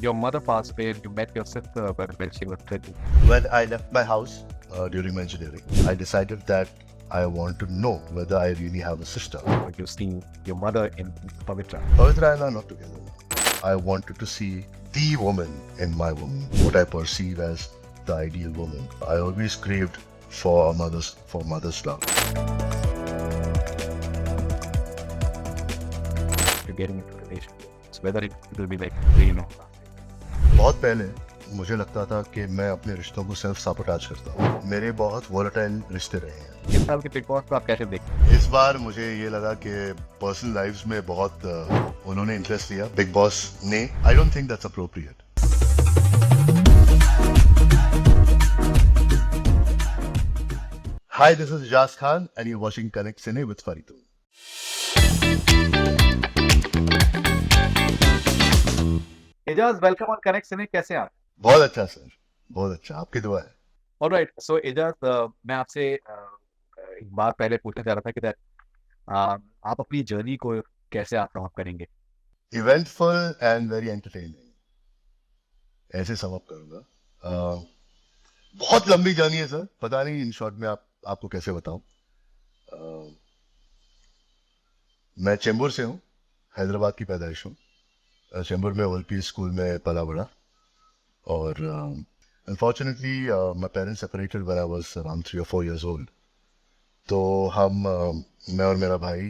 your mother passed away and you met your sister when she was 20. When I left my house during my engineering, I decided that I want to know whether I really have a sister. You see your mother in Pavitra. Pavitra and I are not together now. I wanted to see the woman in my woman, what I perceive as the ideal woman. I always craved for mother's love. You're getting into a relationship. So whether it will be like, you know. बहुत पहले मुझे लगता था कि मैं अपने रिश्तों को सेल्फ साबोटाज करता हूँ। मेरे बहुत वोलेटाइल रिश्ते रहे हैं। इस साल के बिग बॉस को आप कैसे देखते हैं? इस बार मुझे ये लगा कि पर्सनल लाइफ्स में बहुत उन्होंने इंटरेस्ट लिया बिग बॉस ने। I don't think that's appropriate. Hi, this is Eijaz Khan and you're watching Connect Cine with Faridoon. Eijaz, welcome on Connect Cine. कैसे हैं आप? बहुत अच्छा सर, बहुत अच्छा, आपकी दुआ है। Alright, so Eijaz, मैं आपसे एक बार पहले पूछना चाह रहा था कि आप अपनी जर्नी को कैसे आप समाप्त करेंगे? इवेंटफुल एंड वेरी एंटरटेनिंग, ऐसे सम अप करूंगा। बहुत लंबी जर्नी है सर, पता नहीं इन शॉर्ट में आपको कैसे बताऊं। मैं चेंबूर से हूँ, हैदराबाद की पैदाइश हूँ। चेंबूर में ओलपी स्कूल में पला बड़ा और unfortunately my parents separated when I was around 3 or 4 years old। तो मैं और मेरा भाई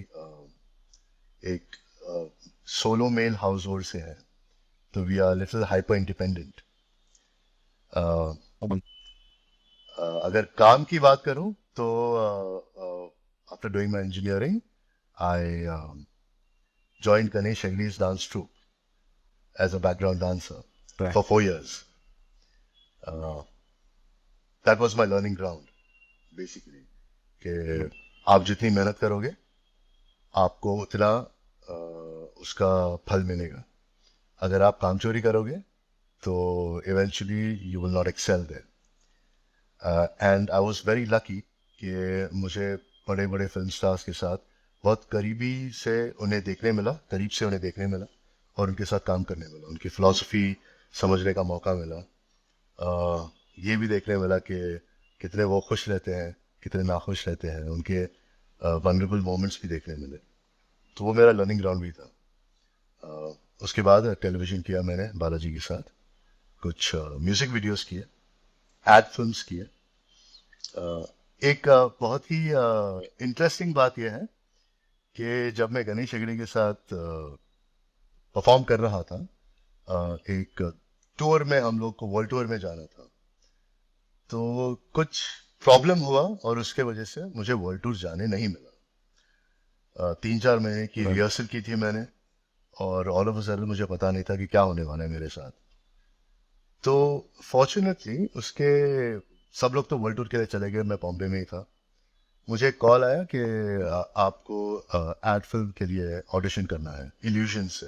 एक सोलो मेल हाउस होल्ड से हैं, तो we are little hyper independent. अगर काम की बात करूं तो after doing my engineering I joined Ganesh Shagri's dance troupe as a background dancer for 4 years. That was my learning ground, basically. कि आप जितनी मेहनत करोगे, आपको उतना उसका फल मिलेगा। अगर आप काम चोरी करोगे, तो eventually you will not excel there. And I was very lucky कि मुझे बड़े-बड़े फिल्म स्टार्स के साथ बहुत करीब से उन्हें देखने मिला और उनके साथ काम करने मिला, उनकी फिलॉसफी समझने का मौका मिला। ये भी देखने मिला कि कितने वो खुश रहते हैं, कितने नाखुश रहते हैं, उनके वनरेबल मोमेंट्स भी देखने मिले। तो वो मेरा लर्निंग ग्राउंड भी था। उसके बाद टेलीविज़न किया मैंने बालाजी के साथ, कुछ म्यूज़िक वीडियोस किए, एड फिल्म्स किए। एक बहुत ही इंटरेस्टिंग बात यह है कि जब मैं गणेश हेगड़े के साथ परफॉर्म कर रहा था, एक टूर में हम लोग को वर्ल्ड टूर में जाना था, तो कुछ प्रॉब्लम हुआ और उसके वजह से मुझे वर्ल्ड टूर जाने नहीं मिला। 3-4 महीने की रिहर्सल की थी मैंने और ऑल ऑफ अ सडन मुझे पता नहीं था कि क्या होने वाला है मेरे साथ। तो फॉर्चुनेटली उसके सब लोग तो वर्ल्ड टूर के लिए चले गए, मैं बॉम्बे में ही था। मुझे एक कॉल आया कि आपको एड फिल्म के लिए ऑडिशन करना है इल्यूजन से।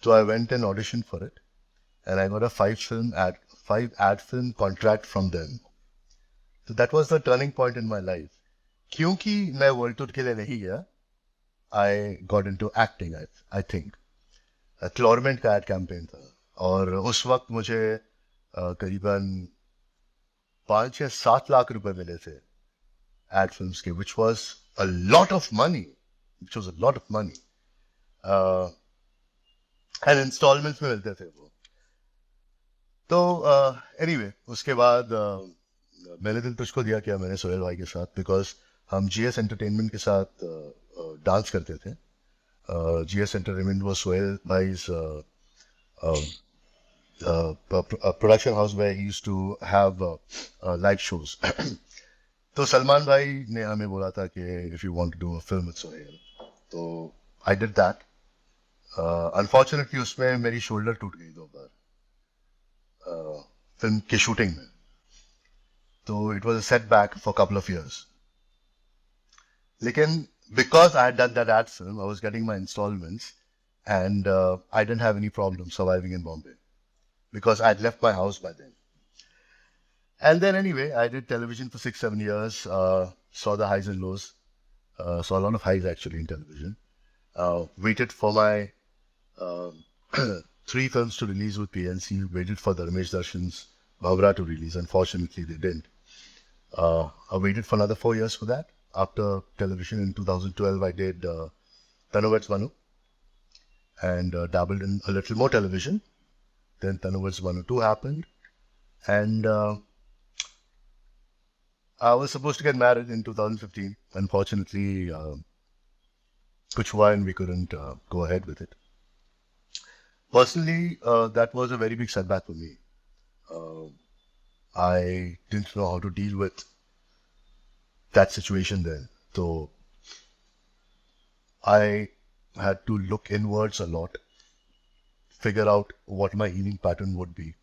तो I went and audition for it and I got a 5 ad film contract from them. तो that was the turning point in my life. क्योंकि मैं वर्ल्ड टूर के लिए नहीं गया, I got into acting. I think Chlormint का ad campaign था और उस वक्त मुझे करीबन 5 या 7 लाख रुपए मिले थे ad films के, which was a lot of money, and installments में मिलते थे वो। तो anyway, उसके बाद मैंने दिल तुझको दिया क्या मैंने सोहेल भाई के साथ, बिकॉज हम GS एंटरटेनमेंट के साथ डांस करते थे। GS एंटरटेनमेंट was सोहेल भाई's production house where he used to have live shows। तो सलमान भाई ने हमें बोला था कि if you want to do a film with Sohail, तो आई डिड दैट। अनफॉर्चुनेटली उसमें मेरी शोल्डर टूट गई 2 बार फिल्म के शूटिंग में। तो it was a setback for couple of years. लेकिन because I had done that ad film, I was getting my installments and I didn't have any problem surviving in Bombay because I had left my house by then. And then anyway, I did television for 6-7 years, saw the highs and lows, saw a lot of highs actually in television. Waited for my 3 films to release with PNC, waited for the Ramesh Darshan's Bhavra to release. Unfortunately, they didn't. I waited for another 4 years for that. After television in 2012, I did Tanuvets Manu and dabbled in a little more television. Then Tanuvets Manu 2 happened. And I was supposed to get married in 2015. Unfortunately, kuch hua and we couldn't go ahead with it. Personally, that was a very big setback for me. I didn't know how to deal with that situation then. So I had to look inwards a lot, figure out what my healing pattern would be.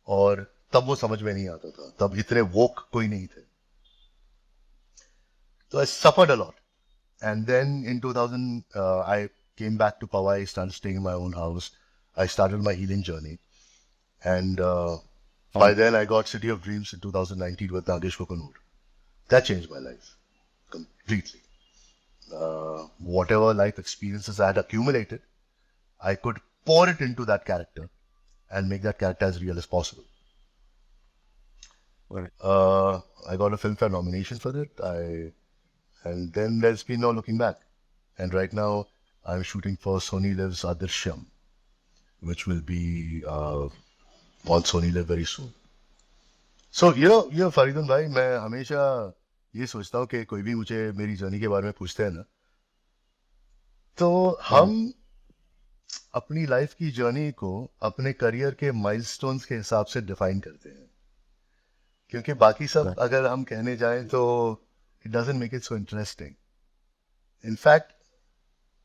और तब वो समझ में नहीं आता था, तब इतने woke कोई नहीं थे. So I suffered a lot. And then in 2000, I came back to Powai, started staying in my own house. I started my healing journey. And by then I got City of Dreams in 2019 with Nagesh Kokanur. That changed my life completely. Whatever life experiences I had accumulated, I could pour it into that character and make that character as real as possible. Right. I got a Filmfare nomination for it. And then there's been no looking back. And right now I'm shooting for Sony Liv's Adirsham, which will be on Sony Live very soon. So, Faridoon bhai, मैं हमेशा ये सोचता हूँ कि कोई भी मुझे मेरी जर्नी के बारे में पूछते हैं ना, तो हम अपनी लाइफ की जर्नी को अपने करियर के माइलस्टोन्स के हिसाब से डिफाइन करते हैं. क्योंकि बाकी सब अगर हम कहने जाएं तो it doesn't make it so interesting. In fact,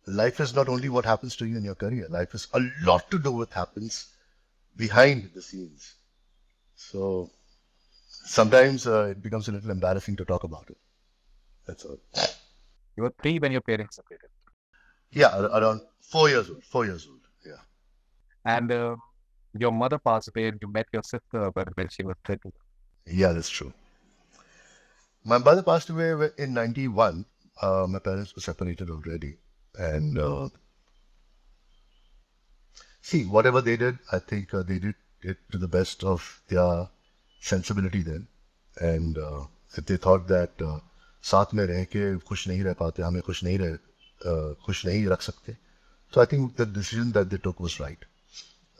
life is not only what happens to you in your career. Life is a lot to do with what happens behind the scenes. So sometimes it becomes a little embarrassing to talk about it. That's all. You were 3 when your parents separated. Yeah, around 4 years old. 4 years old. Yeah. And your mother passed away and you met your sister when she was 30. Yeah, that's true. My mother passed away in 91. My parents were separated already. And see, whatever they did, I think they did it to the best of their sensibility then. And if they thought that साथ में रह के खुश नहीं रह पाते, हमें खुश नहीं रख सकते, so I think the decision that they took was right.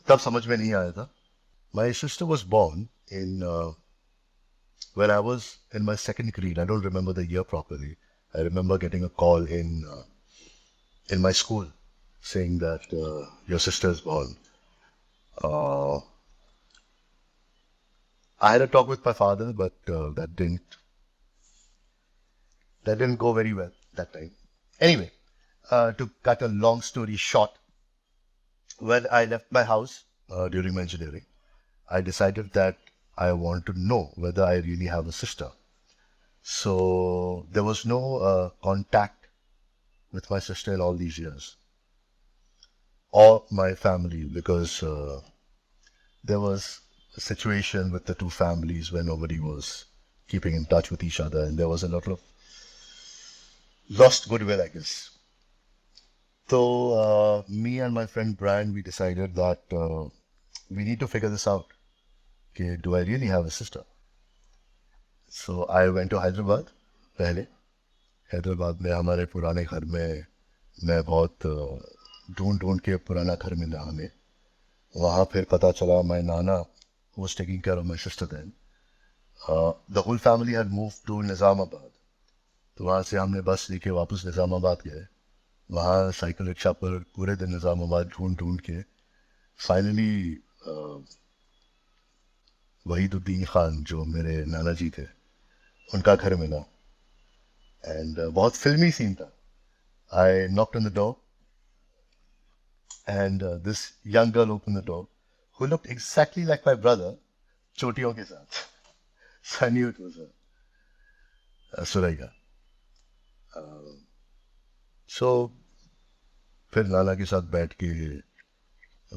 तब समझ में नहीं आया था. My sister was born in when I was in my 2nd grade. I don't remember the year properly. I remember getting a call in my school saying that your sister is born. I had a talk with my father, but that didn't go very well that time. Anyway, to cut a long story short, when I left my house during my engineering, I decided that I want to know whether I really have a sister. So there was no contact with my sister in all these years, or my family, because there was a situation with the two families where nobody was keeping in touch with each other, and there was a lot of lost goodwill, I guess. So me and my friend Brian, we decided that we need to figure this out. Okay, do I really have a sister? So I went to Hyderabad पहले. हैदराबाद में हमारे पुराने घर में मैं बहुत ढूंढ के पुराना घर मिला हमें. वहाँ फिर पता चला my nana was taking care of my sister then. The whole family had moved to Nizamabad. तो वहाँ से हमने बस लेके वापस निज़ामाबाद गए. वहाँ साइकिल रिक्शा पर पूरे दिन निज़ामाबाद ढूंढ के फाइनली वहीदुद्दीन खान जो मेरे नाना जी थे उनका घर मिला. एंड बहुत फिल्मी सीन था. I knocked on the door and this young girl opened the door who looked exactly like my brother, chotiyon ke saath. So I knew it was Suraiya. So फिर नाना के साथ बैठ के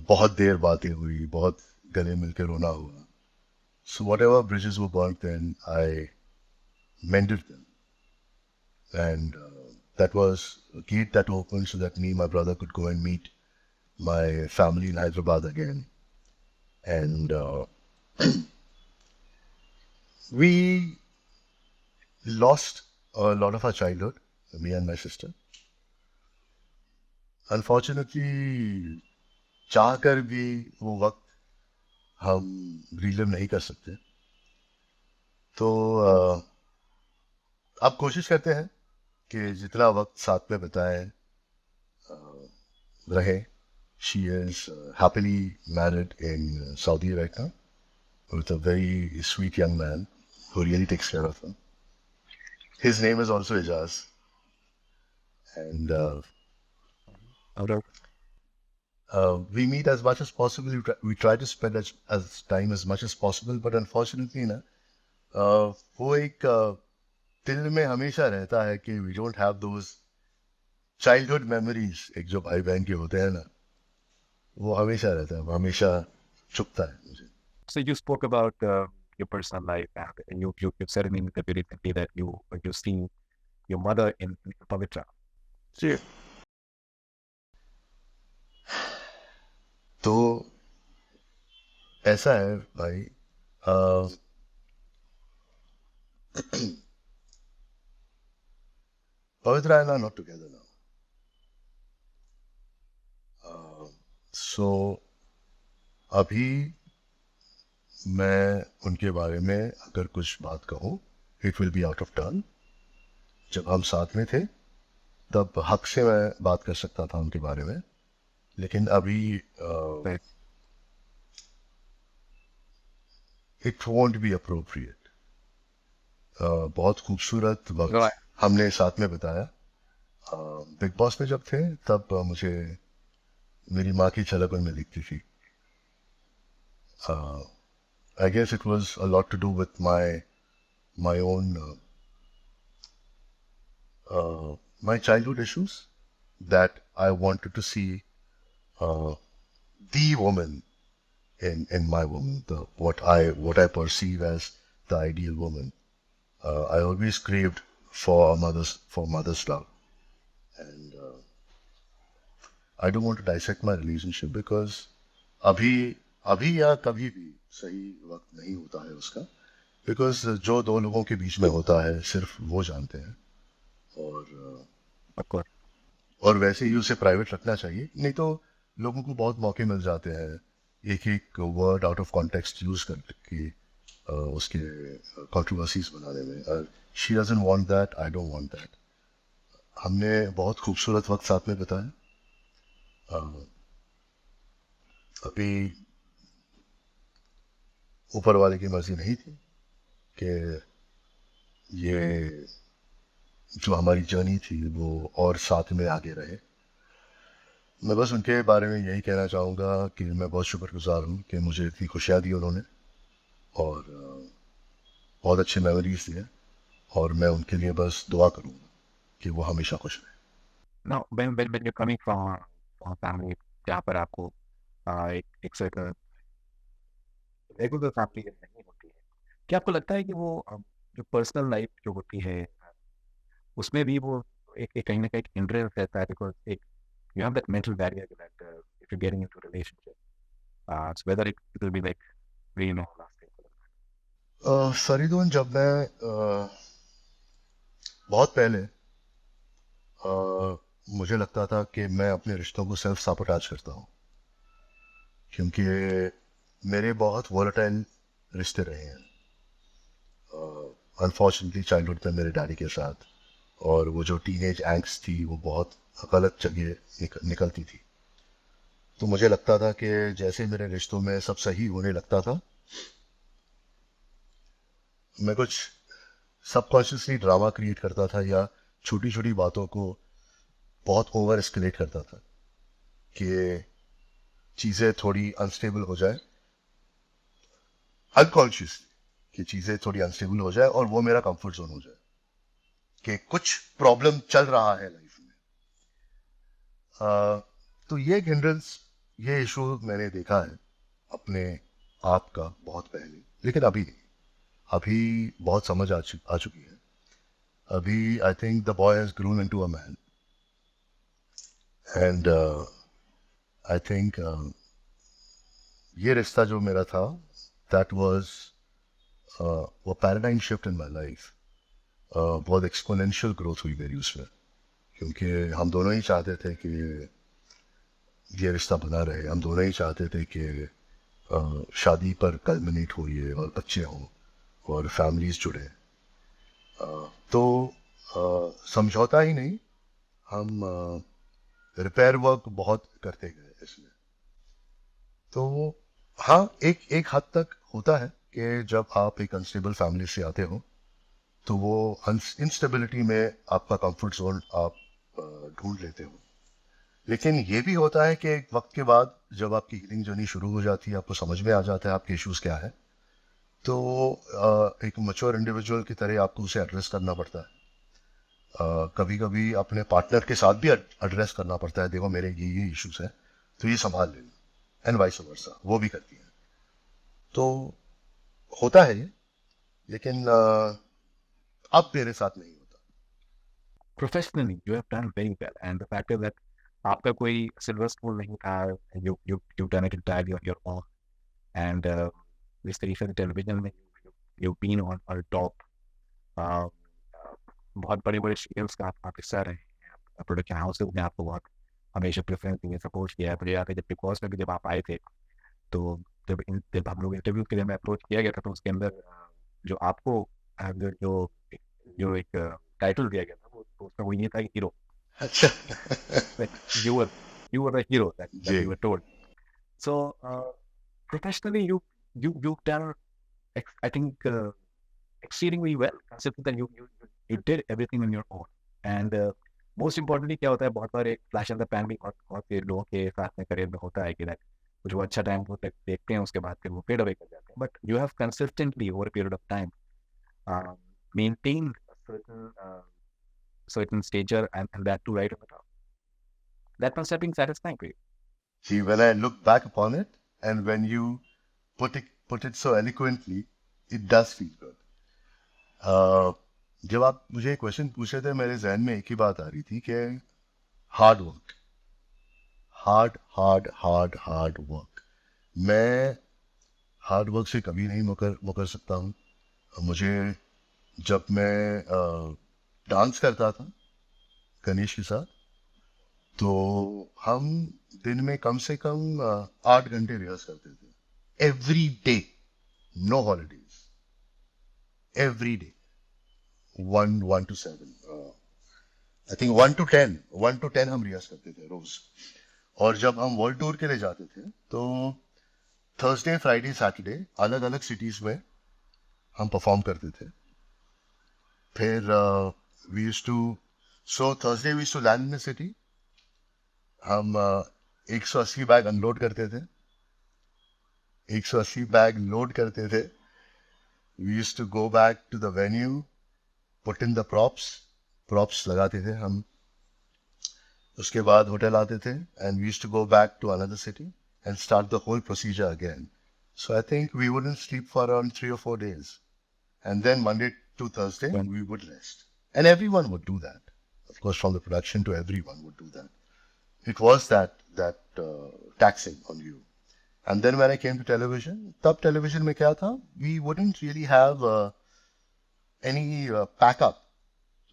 बहुत देर बातें हुई, बहुत गले मिलकर रोना हुआ. So whatever bridges were burnt then, I mended them. And that was a gate that opened so that me and my brother could go and meet my family in Hyderabad again. And we lost a lot of our childhood, me and my sister. Unfortunately, चाह कर भी वो वक्त हम relieve नहीं कर सकते. तो अब कोशिश करते हैं कि जितना वक्त साथ में बिताएं रहे. She is happily married in Saudi right now with a very sweet young man who really takes care of her. His name is also Eijaz. And we meet as much as possible. We try to spend as time as much as possible. But unfortunately, ना, वो एक दिल में हमेशा रहता है कि we don't have those childhood memories. एक जो भाई बहन के होते हैं ना, वो हमेशा रहता है, वो हमेशा चुभता है मुझे. So you spoke about your personal life, and you said in the interview recently that you seen your mother in Pavitra. जी. तो ऐसा है भाई, Pavitra and I are not together now. So अभी मैं उनके बारे में अगर कुछ बात कहूँ, it will be out of turn. जब हम साथ में थे तब हक से मैं बात कर सकता था उनके बारे में, लेकिन अभी Right. it won't be appropriate. बहुत खूबसूरत वक्त Right. हमने साथ में बिताया. बिग बॉस में जब थे तब मुझे मेरी माँ की झलक उनमें दिखती थी. I guess it was a lot to do with my own my childhood issues that I wanted to see the woman in my woman, what I perceive as the ideal woman. I always craved for mother's love, and I don't want to dissect my relationship because अभी या कभी भी सही वक्त नहीं होता है उसका, because जो दो लोगों के बीच में होता है सिर्फ वो जानते हैं. Of course. और वैसे ही उसे प्राइवेट रखना चाहिए, नहीं तो लोगों को बहुत मौके मिल जाते हैं एक एक word out of context use करके उसके कंट्रोवर्सीज बनाने में. She doesn't want that, I don't want that. हमने बहुत खूबसूरत वक्त साथ में बिताया. अभी ऊपर वाले की मर्जी नहीं थी कि ये जो हमारी जर्नी थी वो और साथ में आगे रहे. मैं बस उनके बारे में यही कहना चाहूँगा कि मैं बहुत शुक्रगुजार हूँ कि मुझे इतनी खुशियाँ दी उन्होंने और बहुत अच्छे मेमोरीज दिए, और मैं उनके लिए बस दुआ करूँगा कि वो हमेशा खुश रहे. Now, when you're coming from a family जहाँ पर आपको एक certain रेगुलर फैमिली नहीं होती है, क्या आपको लगता है कि वो जो पर्सनल लाइफ जो होती है उसमें भी वो एक कहीं ना कहीं हिंड्रेंस रहता है, बिकॉज एक you have that mental barrier that if you're getting into a relationship, so whether it will be like really long lasting. Faridoon, जब मैं बहुत पहले मुझे लगता था कि मैं अपने रिश्तों को सेल्फ साबोटाज करता हूँ, क्योंकि मेरे बहुत वॉलेटाइल रिश्ते रहे हैं. अनफॉर्चुनेटली चाइल्डहुड में मेरे डैडी के साथ, और वो जो टीनेज एंग्स थी वो बहुत गलत जगह निकलती थी. तो मुझे लगता था कि जैसे मेरे रिश्तों में सब सही होने लगता था, मैं कुछ सबकॉन्शियसली ड्रामा क्रिएट करता था या छोटी छोटी बातों को बहुत ओवर एस्केलेट करता था कि चीज़ें थोड़ी अनस्टेबल हो जाए, अनकॉन्शियसली कि चीज़ें थोड़ी अनस्टेबल हो जाए और वो मेरा कंफर्ट जोन हो जाए कि कुछ प्रॉब्लम चल रहा है लाइफ में. तो ये एक हिंड्रेंस, ये इशू मैंने देखा है अपने आप का बहुत पहले, लेकिन अभी नहीं. अभी बहुत समझ आ चुकी है. अभी I think the boy has grown into a man, and I think ये रिश्ता जो मेरा था, दैट वाज वो paradigm shift in my life. बहुत एक्सपोनेंशियल ग्रोथ हुई मेरी उसमें, क्योंकि हम दोनों ही चाहते थे कि ये रिश्ता बना रहे। हम दोनों ही चाहते थे कि शादी पर कल्मिनेट हो ये, और बच्चे हों और फैमिलीज जुड़े। तो समझौता ही नहीं, हम रिपेयर वर्क बहुत करते गए इसमें। तो हाँ, एक एक हद तक होता है कि जब आप एक अनस्टेबल फैमिली से आते हो, तो वो इंस्टेबिलिटी में आपका कंफर्ट जोन आप ढूंढ लेते हो। लेकिन ये भी होता है कि एक वक्त के बाद जब आपकी हीलिंग जर्नी शुरू हो जाती है, आपको समझ में आ जाता है आपके इश्यूज क्या है, तो एक मैच्योर इंडिविजुअल की तरह आपको उसे एड्रेस करना पड़ता है। कभी कभी अपने पार्टनर के साथ भी एड्रेस करना पड़ता है, देखो मेरे ये इश्यूज है, तो ये संभाल लेना, एंड वाइस वर्सा, वो भी करती है। तो होता है ये, लेकिन अब मेरे साथ नहीं होता। Professionally you have done very well, and the fact is that आपका कोई silver spoon नहीं था, you've done it entirely on your own, and इस तरीके से टेलीविजन में you've been on top, uh, बहुत बड़े बड़े सीरियल्स का आप हिस्सा रहे हैं, प्रोडक्शन हाउस ने आपको बहुत हमेशा प्रेफरेंस दिए, सपोर्ट किया है। मुझे याद है जब बिग बॉस में भी जब आप आए थे, तो जब हम लोग इंटरव्यू के लिए मैं अप्रोच किया गया था, तो उसके अंदर जो आपको जो जो जो एक टाइटल दिया गया था, वो तो उसमें वो ये था कि हीरो, अच्छा। you were you were the hero that ji. you were told. So professionally you've done I think exceedingly well, considering that you did everything on your own. And most importantly क्या होता है, बहुत बार एक flash in the pan भी बहुत बहुत से लोगों के साथ में करियर में होता है कि that कुछ वो अच्छा टाइम वो देखते हैं, उसके बाद फिर वो फेड अवे कर जाते हैं, but you have consistently over period of time maintained a certain stature, and that too right on the top. That must have been satisfying for you. See, when I look back upon it, and when you put it so eloquently, it does feel good. जब आप मुझे question पूछे थे, मेरे जहन में एक ही बात आ रही थी कि hard work, hard hard hard hard work. मैं हार्ड वर्क से कभी नहीं मुकर मुकर सकता हूँ। मुझे, जब मैं डांस करता था गणेश के साथ, तो हम दिन में कम से कम 8 घंटे रिहर्स करते थे, every day, no holidays, every day, 1 to 7, I think 1 to 10 हम रिहर्स करते थे रोज। और जब हम वर्ल्ड टूर के लिए जाते थे, तो थर्सडे फ्राइडे सैटरडे अलग अलग सिटीज में हम परफॉर्म करते थे। फिर we used to, so Thursday we used to land in the city, हम 180 बैग अनलोड करते थे, 180 बैग लोड करते थे। We used to go back to the venue, put in the props लगाते थे हम। उसके बाद होटल आते थे, and we used to go back to another city and start the whole procedure again. So I think we wouldn't sleep for around 3 or 4 days, and then Monday to Thursday When we would rest, and everyone would do that. Of course, from the production to everyone would do that. It was that taxing on you. And then when I came to television, तब television में क्या था? We wouldn't really have any backup.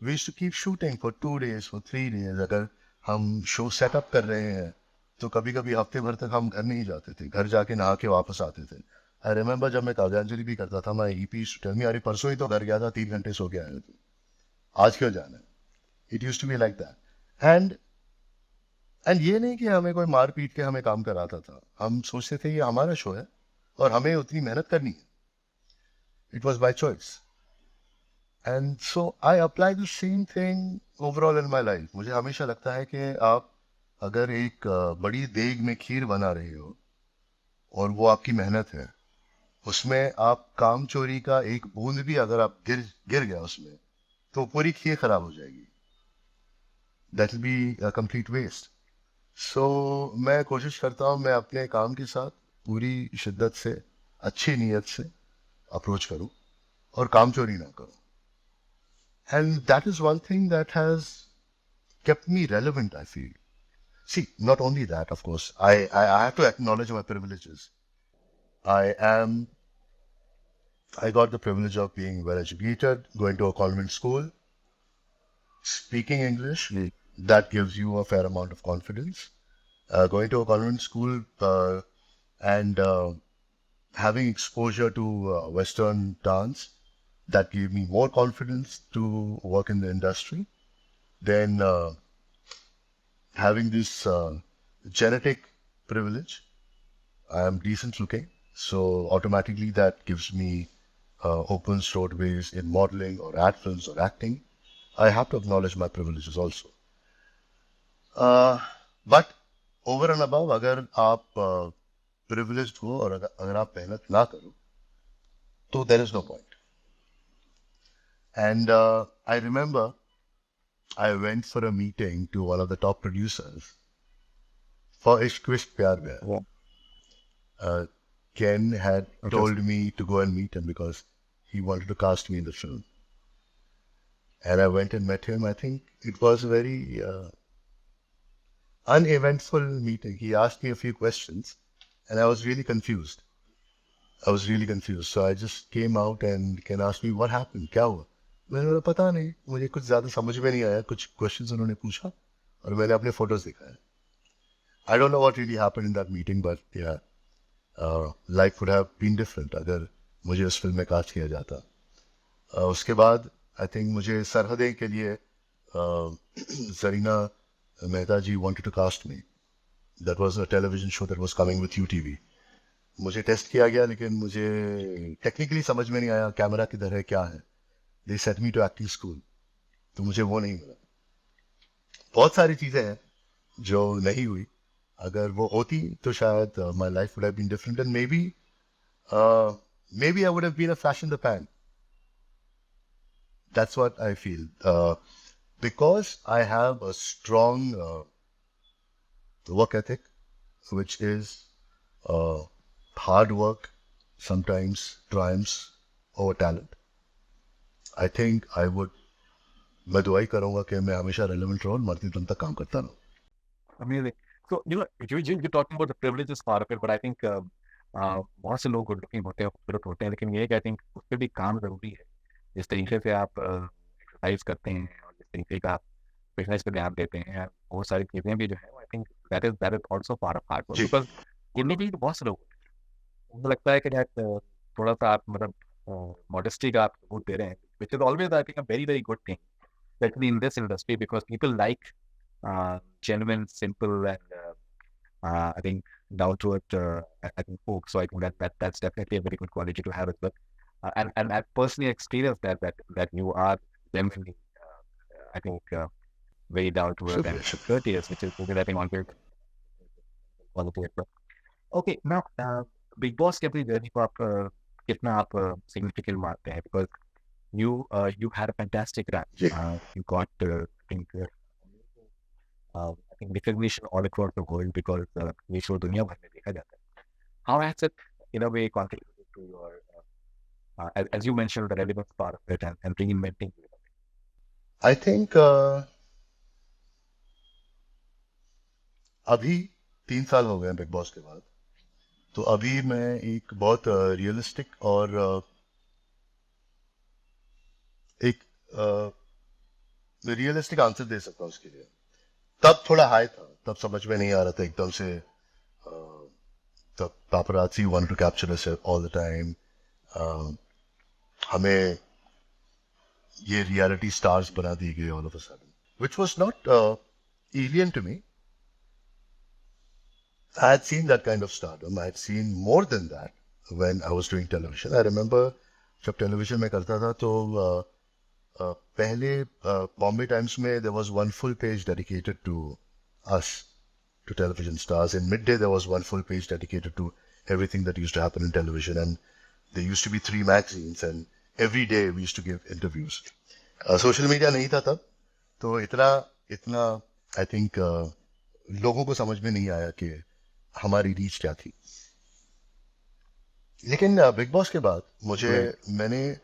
We used to keep shooting for 2 days, for 3 days. अगर हम show setup कर रहे हैं, तो कभी कभी हफ्ते भर तक हम घर नहीं जाते थे, घर जाके नहा के वापस आते थे। आई रिमेम्बर जब मैं काव्यांजलि भी करता था, मैं ईपी टेल मी, अरे परसों ही तो घर गया था, 3 घंटे सो के आया था, आज क्यों जाना है? It used to be like that. And ये नहीं कि हमें कोई मार पीट के हमें काम कराता था। हम सोचते थे ये हमारा शो है और हमें उतनी मेहनत करनी है। It was by choice, and so I apply the same thing overall in my life. मुझे हमेशा लगता है कि आप अगर एक बड़ी देग में खीर बना रहे हो, और वो आपकी मेहनत है, उसमें आप काम चोरी का एक बूंद भी अगर आप गिर गया उसमें, तो पूरी खीर खराब हो जाएगी। That will be complete waste. So मैं कोशिश करता हूँ मैं अपने काम के साथ पूरी शिद्दत से, अच्छी नीयत से अप्रोच करूँ और काम चोरी ना करूँ। And that is one thing that has kept me relevant, I feel. See, not only that, of course, I have to acknowledge my privileges. I am, I got the privilege of being well educated, going to a convent school, speaking English. जी That gives you a fair amount of confidence. Going to a convent school and having exposure to Western dance, that gave me more confidence to work in the industry. Then having this genetic privilege, I am decent looking, so automatically that gives me opens roadways in modeling or ad films or acting. I have to acknowledge my privileges also. But over and above अगर आप privileged हो और अगर आप मेहनत ना करो तो there is no point and I remember I went for a meeting to one of the top producers for Ishq Vishk प्यार वो व्यार Ken had okay told me to go and meet him because he wanted to cast me in the film. And I went and met him. I think it was a very uneventful meeting. He asked me a few questions and I was really confused. I was really confused. So I just came out and Ken asked me, what happened? क्या हुआ? मैंने बोला पता नहीं, मुझे कुछ ज़्यादा समझ में नहीं आया. कुछ questions उन्होंने पूछा और मैंने अपने photos दिखाए. I don't know what really happened in that meeting, but yeah, life would have been different अगर मुझे उस फिल्म में कास्ट किया जाता. उसके बाद I think मुझे सरहदें के लिए Zarina Mehta ji wanted to cast me. That was a television show that was coming with UTV. मुझे टेस्ट किया गया लेकिन मुझे टेक्निकली समझ में नहीं आया कैमरा किधर है क्या है. They sent me to acting school. तो मुझे वो नहीं मिला. बहुत सारी चीजें हैं जो नहीं हुई. अगर वो होती तो शायद my life would have been different and maybe I would have been a flash in the pan. That's what I feel. Because I have a strong work ethic, which is hard work sometimes triumphs over talent. I think I would, मैं दुआ ही करूँगा कि मैं हमेशा relevant रहूँ और मरते दम तक काम करता रहूँ. amazing so you're talking about the privileges part of it but I think बहुत से लोग गुड लुकिंग होते हैं खूबसूरत होते हैं लेकिन ये कि I think उस पर भी काम जरूरी है जिस तरीके से आप एक्सरसाइज करते हैं और जिस तरीके का आप फिटनेस पे ध्यान देते हैं बहुत सारी चीज़ें भी जो है I think that is also part of hard work जी. बिकॉज इनमें भी बहुत से लोग होते हैं मुझे लगता है कि शायद थोड़ा सा आप मतलब मॉडेस्टी का आप सबूत दे रहे हैं which is always I think a very very good thing especially in this industry because people like genuine simple and I think down to it I think folks so I think that's definitely a very good quality to have as well and I've personally experienced that you are genuinely I think very down to earth शुक्रिया and शुक्रिया. courteous, which I think on good quality as well. Okay, now Big Boss के अपनी journey को आप कितना आप significant मानते हैं because you had a fantastic run. Ji. You got I think recognition all across the world because ये show दुनिया भर में देखा जाता है. How has it in a way contributed to your as you mentioned the relevance part of it and reinventing it? I think अभी 3 साल हो गए हैं बिग बॉस के बाद. तो अभी मैं एक बहुत रियलिस्टिक और एक रियलिस्टिक आंसर दे सकता हूँ उसके लिए. तब थोड़ा हाई था, तब समझ में नहीं आ रहा था एकदम से. तब paparazzi wanted to capture us all the time. हमें ये रियलिटी स्टार्स बना दिए गए all of a sudden, which was not alien to me. I had seen that kind of stardom. I had seen more than that when I was doing television. I remember जब television में करता था तो पहले Bombay times में there was one full page dedicated to us, to television stars. In midday there was one full page dedicated to everything that used to happen in television, and there used to be 3 magazines, and every day we used to give interviews. Social media नहीं था तब, तो इतना I think लोगों को समझ में नहीं आया कि हमारी रीच क्या थी. लेकिन बिग बॉस के बाद मैंने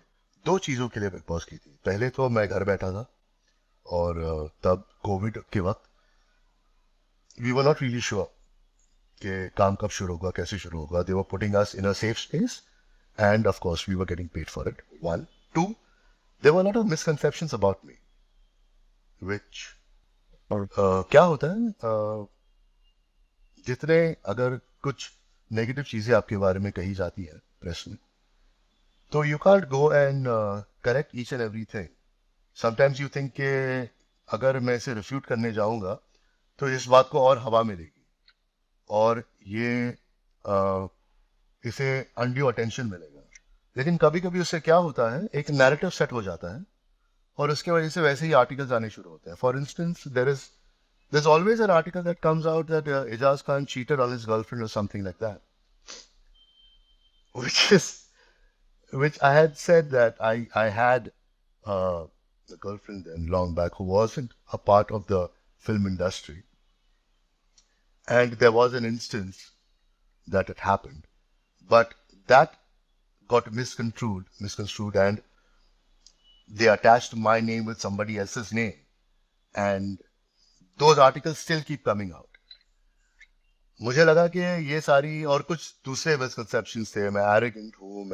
2 चीज़ों के लिए बिग बॉस की थी. पहले तो मैं घर बैठा था और तब कोविड के वक्त we were not really sure कि काम कब शुरू होगा, कैसे शुरू होगा. They were putting us in a safe space, and of course we were getting paid for it. One, two, there were a lot of misconceptions about me, which और क्या होता है, जितने अगर कुछ नेगेटिव चीजें आपके बारे में कही जाती है प्रेस में, तो you can't go and correct each and everything. Sometimes you think कि अगर मैं इसे रिफ्यूट करने जाऊंगा तो इस बात को और हवा मिलेगी और ये इसे अनड्यू अटेंशन मिलेगा. लेकिन कभी कभी उससे क्या होता है, एक नैरेटिव सेट हो जाता है और उसके वजह से वैसे ही आर्टिकल्स आने शुरू होते हैं. For instance, there's always an article that comes out that Eijaz Khan cheated on his girlfriend or something like that, which I had said that I had a girlfriend then long back who wasn't a part of the film industry, and there was an instance that it happened, but that got misconstrued, and they attached my name with somebody else's name, and those articles still keep coming out. मुझे लगा कि ये सारी और कुछ दूसरे misconceptions थे. मैं एरोगेंट हूँ,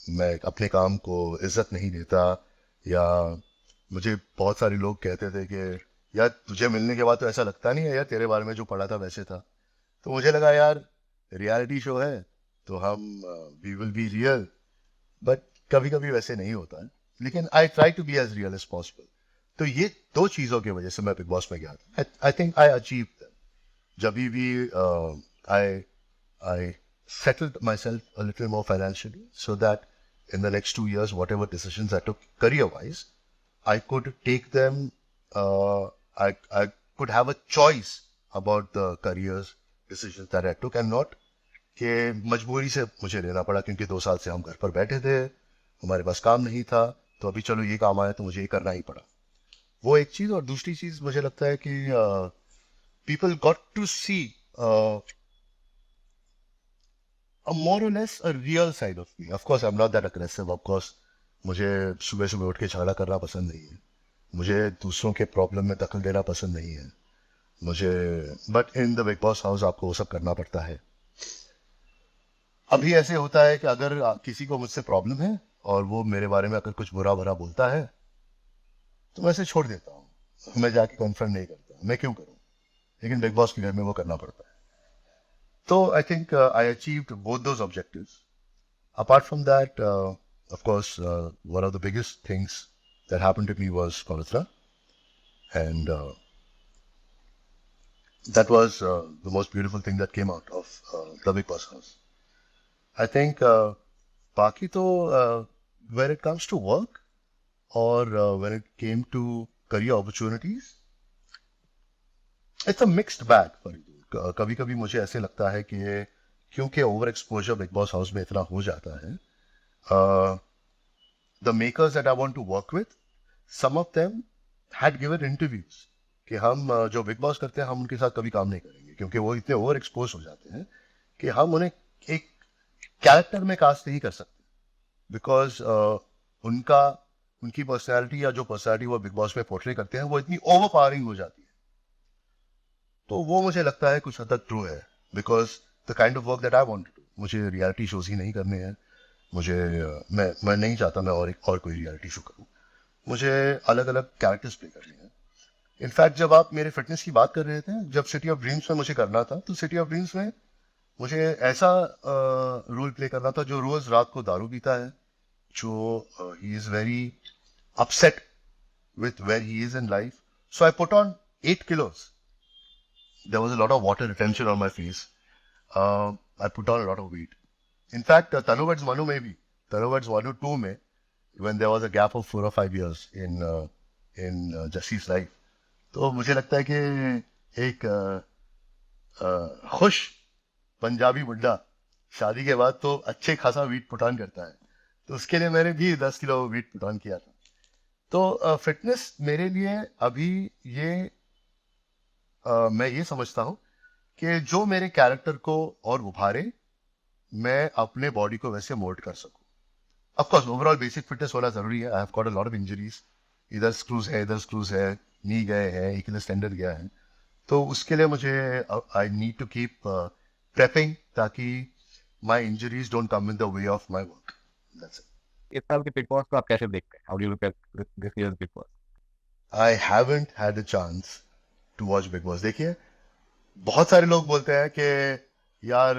मैं अपने काम को इज्जत नहीं देता, या मुझे बहुत सारे लोग कहते थे कि यार तुझे मिलने के बाद तो ऐसा लगता नहीं है यार, तेरे बारे में जो पढ़ा था वैसे था. तो मुझे लगा यार रियलिटी शो है तो हम we will be real, but कभी कभी वैसे नहीं होता है. लेकिन I try to be as real as possible. तो ये दो चीजों की वजह से मैं बिग बॉस में गया था. I think I achieve them. जब भी आई settled myself a little more financially so that in the next 2 years, whatever decisions I took career wise, I could take them, I could have a choice about the careers decisions that I took, and not कि मजबूरी से मुझे लेना पड़ा क्योंकि 2 साल से हम घर पर बैठे थे, हमारे पास काम नहीं था, तो अभी चलो ये काम आया तो मुझे ये करना ही पड़ा. वो एक चीज. और दूसरी चीज मुझे लगता है कि people got to see a more or less a real side of me. Of course, I'm not that aggressive. Of course, मुझे सुबह सुबह उठ के झगड़ा करना पसंद नहीं है. मुझे दूसरों के प्रॉब्लम में दखल देना पसंद नहीं है. मुझे but in the big Boss house आपको वो सब करना पड़ता है. अभी ऐसे होता है कि अगर किसी को मुझसे प्रॉब्लम है और वो मेरे बारे में अगर कुछ बुरा भरा बोलता है तो मैं इसे छोड़ देता हूँ. मैं जाके कन्फ्रंट नहीं करता. मैं क्यों करूँ? लेकिन बिग बॉस के घर में वो करना पड़ता है. So I think I achieved both those objectives. Apart from that, of course, one of the biggest things that happened to me was Pavitra, and that was the most beautiful thing that came out of the Bigg Boss house. I think बाकी तो when it comes to work or when it came to career opportunities, it's a mixed bag for you. कभी कभी मुझे ऐसे लगता है कि क्योंकि over exposure Bigg Boss house में इतना हो जाता है, the makers that I want to work with, some of them had given interviews कि हम जो बिग बॉस करते हैं हम उनके साथ कभी काम नहीं करेंगे क्योंकि वो इतने ओवर एक्सपोज हो जाते हैं कि हम उन्हें एक कैरेक्टर में कास्ट नहीं कर सकते. बिकॉज उनकी पर्सनैलिटी या जो पर्सनैलिटी वो बिग बॉस में पोर्ट्रे करते हैं वो इतनी ओवर पावरिंग हो जाती है. तो वो मुझे लगता है कुछ हद तक ट्रू है. Because the kind of work that I want to do, मुझे रियलिटी शोज ही नहीं करने हैं. मुझे मैं नहीं चाहता मैं और कोई रियलिटी शो करूं. मुझे अलग अलग कैरेक्टर्स प्ले करने हैं. इनफैक्ट जब आप मेरे फिटनेस की बात कर रहे थे, जब सिटी ऑफ ड्रीम्स में मुझे करना था, तो सिटी ऑफ ड्रीम्स में मुझे ऐसा रोल प्ले करना था जो रोज रात को दारू पीता है, जो he is very upset with where he is in life. So I put on 8 kilos. There was a lot of water retention on my face. I put on a lot of weight. In fact, Tanuwad's Manu maybe. Tanuwad's Manu 2 में, when there was a gap of 4 or 5 years in Jesse's life. तो मुझे लगता है कि एक खुश पंजाबी बुड्ढा शादी के बाद तो अच्छे खासा वेट पुट ऑन करता है. तो उसके लिए मैंने भी 10 किलो वेट पुट ऑन किया था. तो फिटनेस मेरे लिए अभी ये मैं ये समझता हूँ कि जो मेरे कैरेक्टर को और उभारे, मैं अपने बॉडी को वैसे मोल्ड कर सकूँ. Of course overall basic fitness होना जरूरी है. I have got a lot of injuries. इधर स्क्रूज है, नी गए हैं, एक एक्सटेंडर गया है. तो उसके लिए मुझे I need to keep prepping ताकि my injuries don't come in the way of my work. That's इस साल के बिग बॉस को आप कैसे देखते हैं? How do you look at this year's Bigg Boss? It. I haven't had a chance to watch Bigg Boss. देखिए, बहुत सारे लोग बोलते हैं कि यार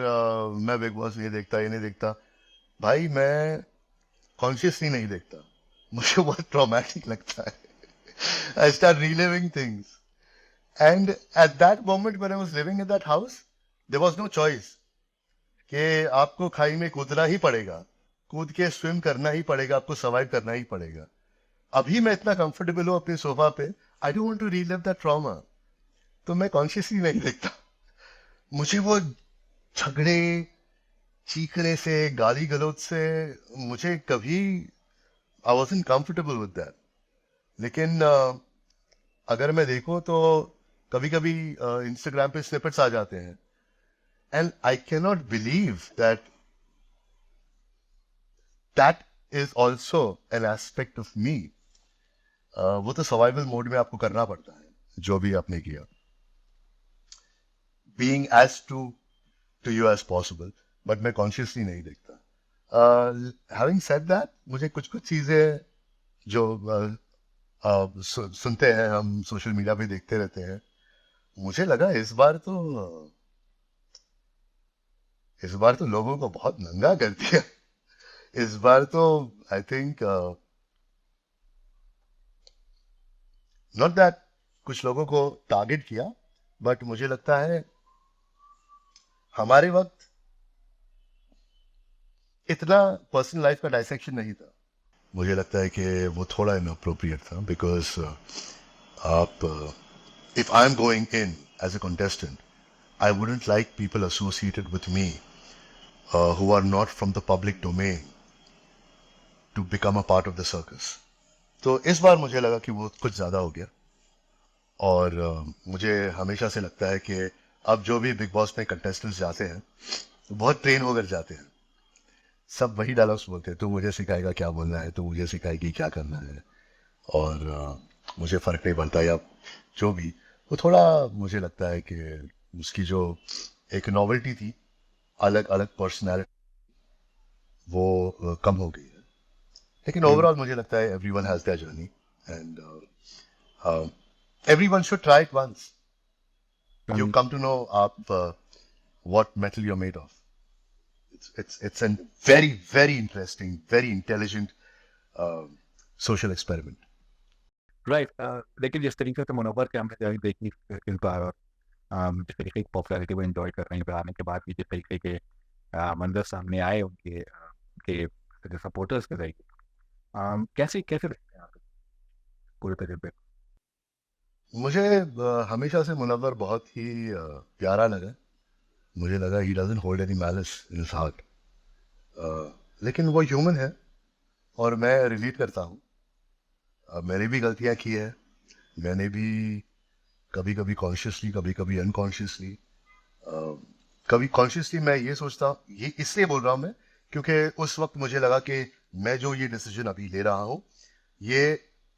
मैं बिग बॉस नहीं देखता, ये नहीं देखता। भाई मैं कॉन्शियसली नहीं देखता, मुझे बहुत ट्रॉमेटिक लगता है। I start reliving things and at that moment when I was living in that house there was no choice कि आपको खाई में कूदना ही पड़ेगा, कूद के स्विम करना ही पड़ेगा, आपको सर्वाइव करना ही पड़ेगा। अभी मैं इतना कंफर्टेबल हूं अपने सोफा पे, I don't want to relive that trauma, तो मैं कॉन्शियसली नहीं देखता। मुझे वो झगड़े, चीखने से, गाली गलौज से मुझे कभी I wasn't comfortable with that. लेकिन अगर मैं देखूं तो कभी कभी इंस्टाग्राम पे स्निपेट्स आ जाते हैं and I can not believe that that is also an aspect of me. वो तो सर्वाइवल मोड में आपको करना पड़ता है जो भी आपने किया, being as to you as possible, but मैं कॉन्शियसली नहीं देखता। हैविंग सेड दैट, मुझे कुछ कुछ चीजें जो सुनते हैं हम, सोशल मीडिया पे देखते रहते हैं, मुझे लगा इस बार तो लोगों को बहुत नंगा कर दिया। इस बार तो आई थिंक नॉट दैट कुछ लोगों को टारगेट किया, बट मुझे लगता है हमारे वक्त इतना पर्सनल लाइफ का डायसेक्शन नहीं था। मुझे लगता है कि वो थोड़ा इनअप्रोप्रिएट था बिकॉज आप if I am going in as a contestant, I wouldn't like people associated with me who are not from the public domain to become a part of the circus. तो इस बार मुझे लगा कि वो कुछ ज़्यादा हो गया। और मुझे हमेशा से लगता है कि अब जो भी बिग बॉस में कंटेस्टेंट्स जाते हैं तो बहुत ट्रेन होकर जाते हैं। सब वही डायलॉग्स बोलते हैं, तू मुझे सिखाएगा क्या बोलना है, तू मुझे सिखाएगी क्या करना है, और मुझे फ़र्क नहीं पड़ता या जो भी। वो थोड़ा मुझे लगता है कि उसकी जो एक नॉवेल्टी थी, अलग अलग पर्सनैलिटी, वो कम हो गई है। लेकिन ओवरऑल मुझे लगता है everyone has their journey and everyone should try it once. You come to know आप what metal you are made of. It's a very very interesting, very intelligent social experiment. Right. लेकिन जिस तरीके से मुनव्वर के हमने तैयारी देखी इस बार, और जिस तरीके की पॉपुलैरिटी वो एंजॉय कर रहे हैं, फिर आने के बाद भी जिस तरीके के मंजर सामने आए उनके के सपोर्टर्स के जरिए, कैसे कैसे देखते हैं आप पूरे तरीके? मुझे हमेशा से मुनव्वर बहुत ही प्यारा लगा। मुझे लगा he doesn't hold any malice in his heart, लेकिन वो ह्यूमन है और मैं रिलेट करता हूँ। मैंने भी गलतियाँ की है, मैंने भी कभी कभी कॉन्शियसली, कभी कभी अनकॉन्शियसली, कभी कॉन्शियसली मैं ये सोचता हूँ, ये इसलिए बोल रहा हूँ मैं क्योंकि उस वक्त मुझे लगा कि मैं जो ये डिसीजन अभी ले रहा हूँ ये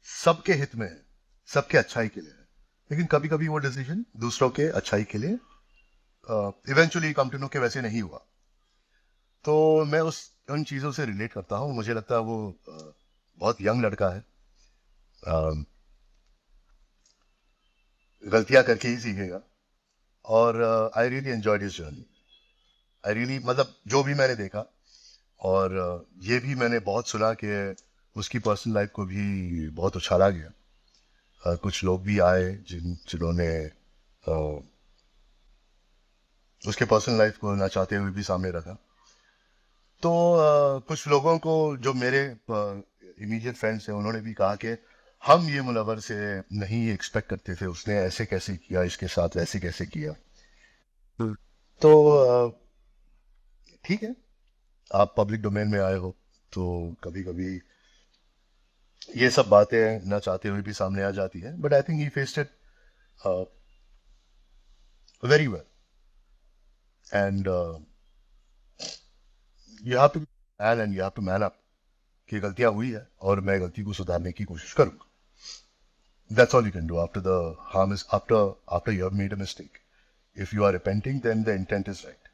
सबके हित में है, सबके अच्छाई के लिए है। लेकिन कभी कभी वो डिसीजन दूसरों के अच्छाई के लिए इवेंचुअली कम टू नो के वैसे नहीं हुआ। तो मैं उन चीज़ों से रिलेट करता हूँ। मुझे लगता है वो बहुत यंग लड़का है, गलतियां करके ही सीखेगा, और I really enjoyed his journey. I really, मतलब जो भी मैंने देखा, और ये भी मैंने बहुत सुना कि उसकी पर्सनल लाइफ को भी बहुत उछाला गया। कुछ लोग भी आए जिन्होंने उसके पर्सनल लाइफ को ना चाहते हुए भी सामने रखा। तो कुछ लोगों को जो मेरे इमीडिएट फ्रेंड्स हैं उन्होंने भी कहा कि हम ये मुनव्वर से नहीं एक्सपेक्ट करते थे, उसने ऐसे कैसे किया, इसके साथ वैसे कैसे किया। तो ठीक है, आप पब्लिक डोमेन में आए हो तो कभी कभी ये सब बातें ना चाहते हुए भी सामने आ जाती है, but I think he faced it very well and you have to man and you have to man up कि गलतियां हुई है और मैं गलती को सुधारने की कोशिश करूंगा। That's all you can do after the harm is after you have made a mistake. If you are repenting, then the intent is right.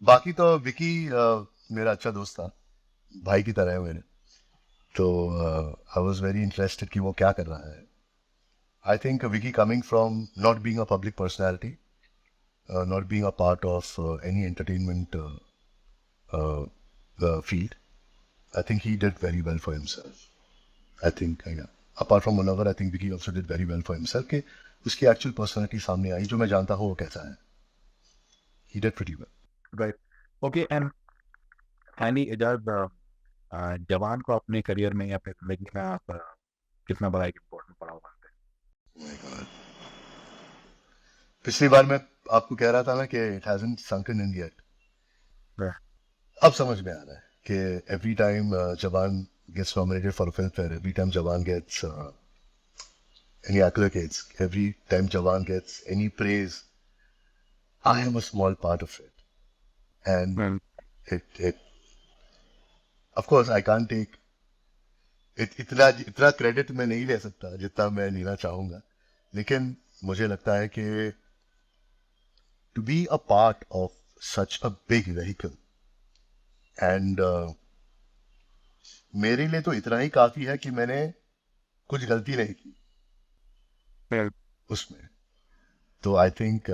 बाकी तो विकी मेरा अच्छा दोस्त था, भाई की तरह है मेरे. तो आई वाज वेरी इंटरेस्टेड कि वो क्या कर रहा है. I think Vicky coming from not being a public personality, not being a part of any entertainment field, I think he did very well for himself. I think, yeah. Apart from Munawwar, I think Vicky also did very well for himself. कि उसकी actual personality सामने आई, जो मैं जानता हूँ वो कैसा है. He did pretty well. Right. Okay, and finally, Eijaz, जवान को अपने करियर में या अपने जिंदगी में आप कितना बड़ा एक इम्पोर्टेंट पड़ाव मानते हैं? Oh my God. पिछली बार मैं आपको कह रहा था ना कि it hasn't sunken in yet. Yeah. अब समझ में आ रहा है कि every time Jawan gets nominated for a film fair, every time Jawan gets any accolades, every time Jawan gets any praise, I am a small part of it. And it of course I can't take इतना credit मैं नहीं ले सकता जितना मैं लेना चाहूंगा, लेकिन मुझे लगता है कि to be a part of such a big vehicle and मेरे लिए तो इतना ही काफी है कि मैंने कुछ गलती नहीं की Well, उसमें. तो I think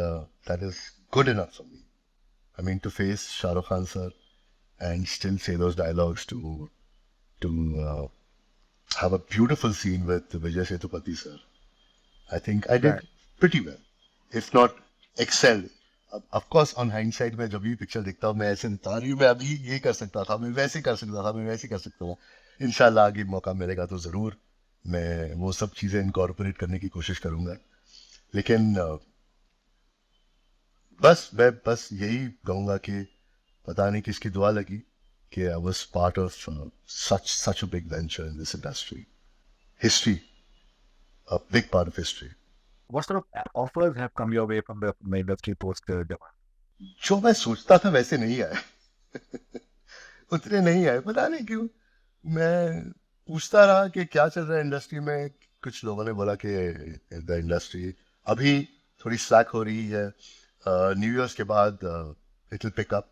that is good enough for me. I mean, to face Shah Rukh Khan sir and still say those dialogues, to have a beautiful scene with Vijay Sethupathi sir. I think I did pretty well, if not excelled. Of course, on hindsight, मैं जब भी picture देखता हूँ मैं ऐसे बता रही हूँ, मैं अभी ये कर सकता था, मैं वैसे कर सकता था, मैं वैसे कर सकता हूँ. इंशाल्लाह आगे मौका मिलेगा तो जरूर मैं वो सब चीजें इनकॉर्पोरेट करने की कोशिश करूंगा. लेकिन मैं बस यही कहूंगा कि पता नहीं किसकी दुआ लगी कि I was part of such a big venture in this industry. History, a big part of history. what sort of offers have come your way from the industry post Jawan? जो मैं सोचता था वैसे नहीं आए. उतने नहीं आए, पता नहीं क्यों. मैं पूछता रहा कि क्या चल रहा है इंडस्ट्री में. कुछ लोगों ने बोला कि द इंडस्ट्री अभी थोड़ी स्लैक हो रही है, न्यू ईयर्स के बाद इट विल पिक अप.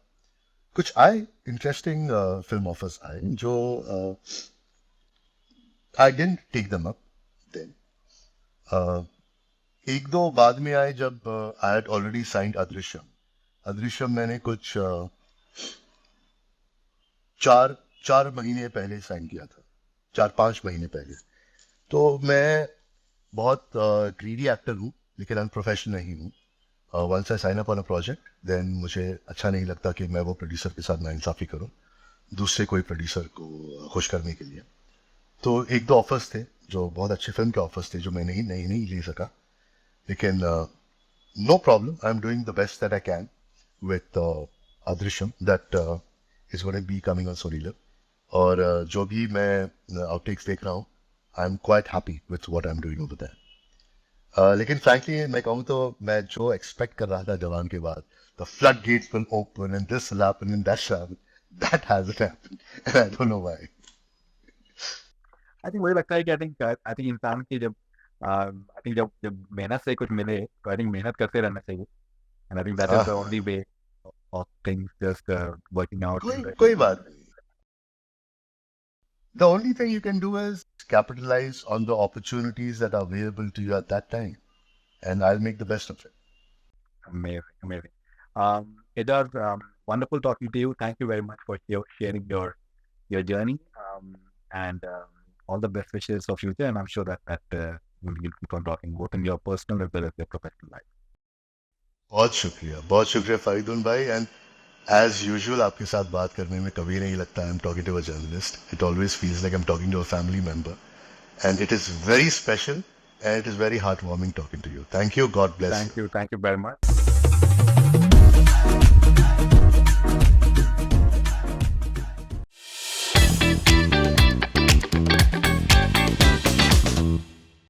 कुछ आए इंटरेस्टिंग फिल्म ऑफर्स आए जो I didn't take them up then. एक दो बाद में आए जब I had already signed Adrishyam. Adrishyam मैंने कुछ चार महीने पहले साइन किया था, 4-5 महीने पहले. तो मैं बहुत ग्रीडी एक्टर हूँ लेकिन अनप्रोफेशनल नहीं हूँ. Once I sign up on a project then मुझे अच्छा नहीं लगता कि मैं वो प्रोड्यूसर के साथ नाइंसाफी करूँ दूसरे कोई प्रोड्यूसर को खुश करने के लिए. तो एक दो ऑफर्स थे जो बहुत अच्छे फिल्म के ऑफर्स थे जो मैं नहीं ले सका. लेकिन no problem, I am doing the best that I can with Adrishyam that is gonna be coming on Sony LIV. और जो भी मैं आउटटेक्स देख रहा हूँ I am quite happy with what I am doing over there. लेकिन frankly मैं कहूँ तो मैं जो एक्सपेक्ट कर रहा था जवान के बाद, the floodgates will open and this will happen and that hasn't happened and I don't know why. I think मुझे लगता है कि I think इंसान की जब I think जब मेहनत से कुछ मिले तो I think मेहनत करते रहना चाहिए. And I think that is the only way of things just working out. कोई बात नहीं. The only thing you can do is capitalize on the opportunities that are available to you at that time, and I'll make the best of it. Amazing. Eijaz, wonderful talking to you. Thank you very much for sharing your journey, and all the best wishes for future. And I'm sure that you'll keep on talking both in your personal as well as your professional life. बहुत शुक्रिया फरीदून भाई. And as usual आपके साथ बात करने में कभी नहीं लगता I am talking to a journalist. It always feels like I am talking to a family member, and it is very special and it is very heartwarming talking to you. Thank you. God bless you. Thank you very much.